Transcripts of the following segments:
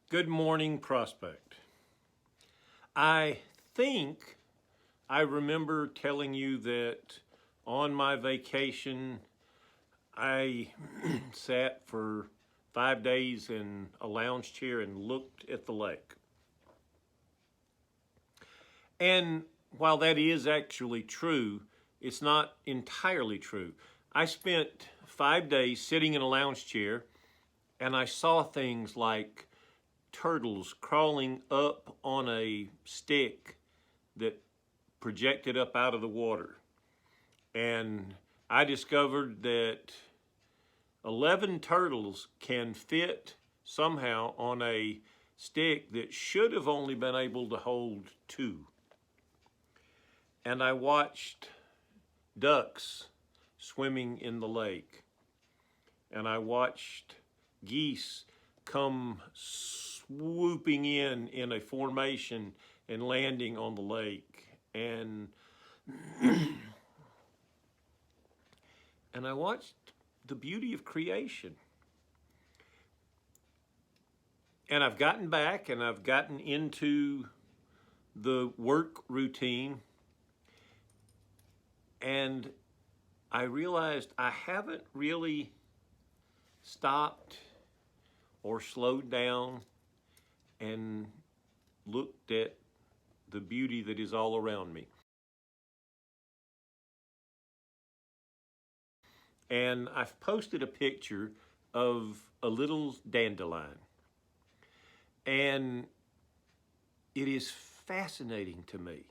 Good morning, Prospect. I think I remember telling you that on my vacation, I sat for 5 days in a lounge chair and looked at the lake. And while that is actually true, it's not entirely true. I spent 5 days sitting in a lounge chair and I saw things like turtles crawling up on a stick that projected up out of the water. And I discovered that 11 turtles can fit somehow on a stick that should have only been able to hold two. And I watched ducks swimming in the lake. And I watched geese come swooping in a formation and landing on the lake. And I watched the beauty of creation. And I've gotten back and I've gotten into the work routine, and I realized I haven't really stopped or slowed down and looked at the beauty that is all around me. And I've posted a picture of a little dandelion. And it is fascinating to me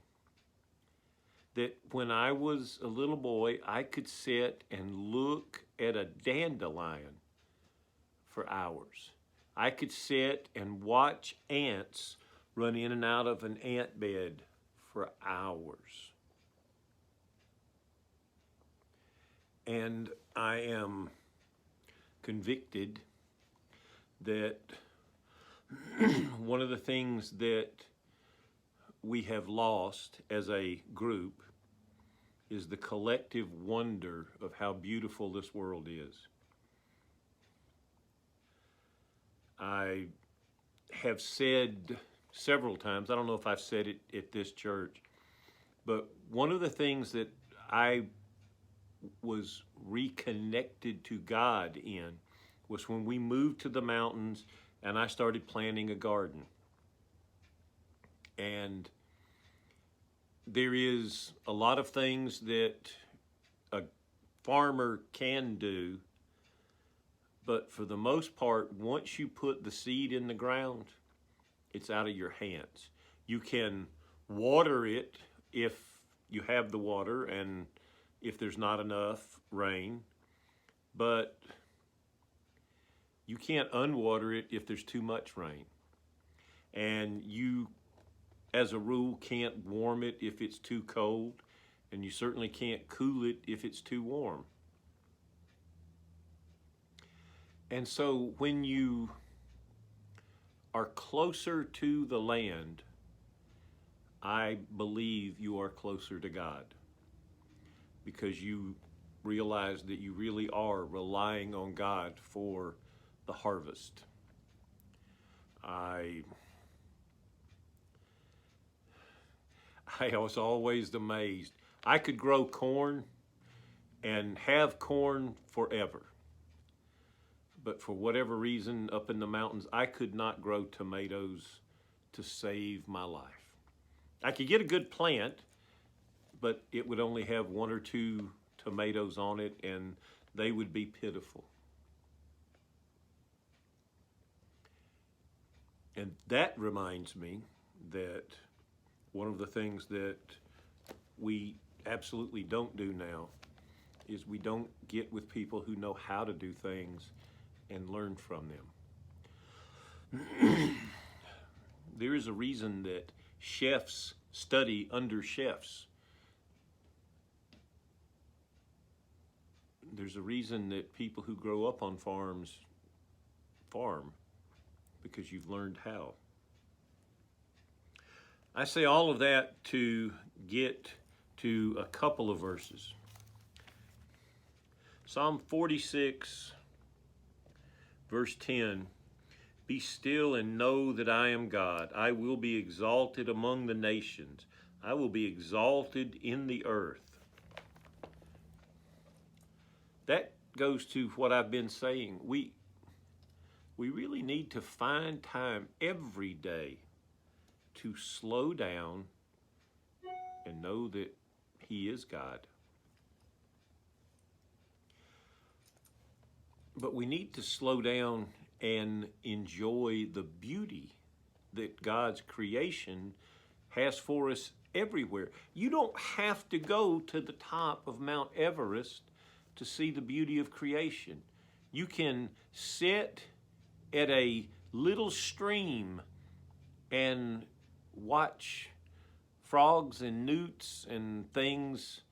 that when I was a little boy, I could sit and look at a dandelion for hours. I could sit and watch ants run in and out of an ant bed for hours. And I am convicted that one of the things that we have lost as a group is the collective wonder of how beautiful this world is. I have said several times, I don't know if I've said it at this church, but one of the things that I was reconnected to God in was when we moved to the mountains and I started planting a garden. And there is a lot of things that a farmer can do, but for the most part, once you put the seed in the ground, it's out of your hands. You can water it if you have the water and if there's not enough rain, but you can't unwater it if there's too much rain. And you, as a rule, can't warm it if it's too cold, and you certainly can't cool it if it's too warm. And so when you are closer to the land, I believe you are closer to God, because you realize that you really are relying on God for the harvest. I was always amazed. I could grow corn and have corn forever. But for whatever reason, up in the mountains, I could not grow tomatoes to save my life. I could get a good plant, but it would only have one or two tomatoes on it, and they would be pitiful. And that reminds me that one of the things that we absolutely don't do now is we don't get with people who know how to do things and learn from them. There is a reason that chefs study under chefs. There's a reason that people who grow up on farms farm, because you've learned how. I say all of that to get to a couple of verses. Psalm 46, verse 10 Be still and know that I am God. I will be exalted among the nations. I will be exalted in the earth. That goes to what I've been saying. We really need to find time every day to slow down and know that He is God. But we need to slow down and enjoy the beauty that God's creation has for us everywhere. You don't have to go to the top of Mount Everest to see the beauty of creation. You can sit at a little stream and watch frogs and newts and things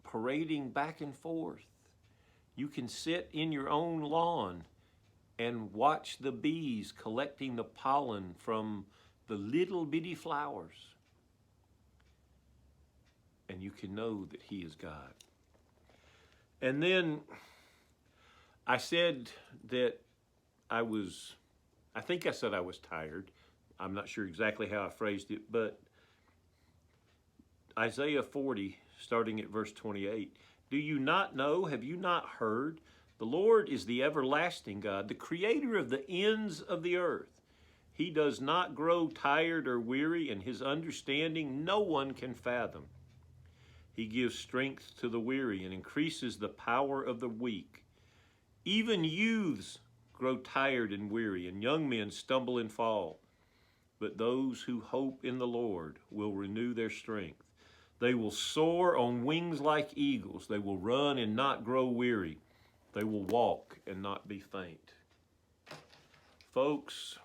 parading back and forth. You can sit in your own lawn and watch the bees collecting the pollen from the little bitty flowers. And you can know that He is God. And then I said that I think I said I was tired. I'm not sure exactly how I phrased it, but Isaiah 40, starting at verse 28, do you not know, have you not heard? The Lord is the everlasting God, the creator of the ends of the earth. He does not grow tired or weary, and His understanding no one can fathom. He gives strength to the weary and increases the power of the weak. Even youths grow tired and weary, and young men stumble and fall. But those who hope in the Lord will renew their strength. They will soar on wings like eagles. They will run and not grow weary. They will walk and not be faint. Folks,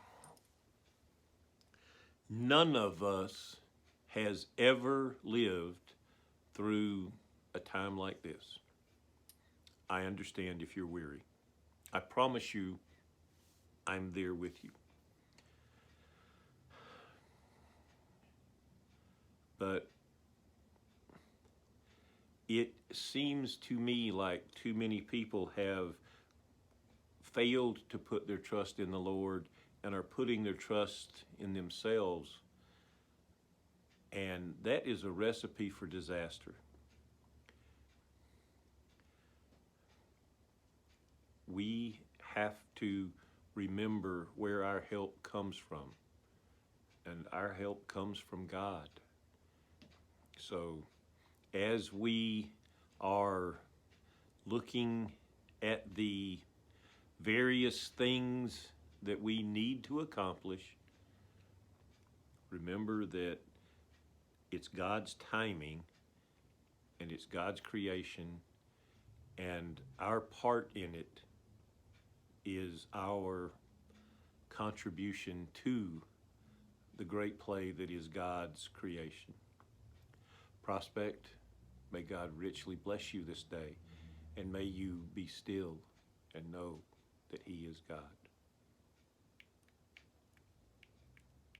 none of us has ever lived through a time like this. I understand if you're weary. I promise you, I'm there with you. But it seems to me like too many people have failed to put their trust in the Lord and are putting their trust in themselves. And that is a recipe for disaster. We have to remember where our help comes from. And our help comes from God. So as we are looking at the various things that we need to accomplish, remember that it's God's timing and it's God's creation, and our part in it is our contribution to the great play that is God's creation. Prospect, may God richly bless you this day, and may you be still and know that He is God.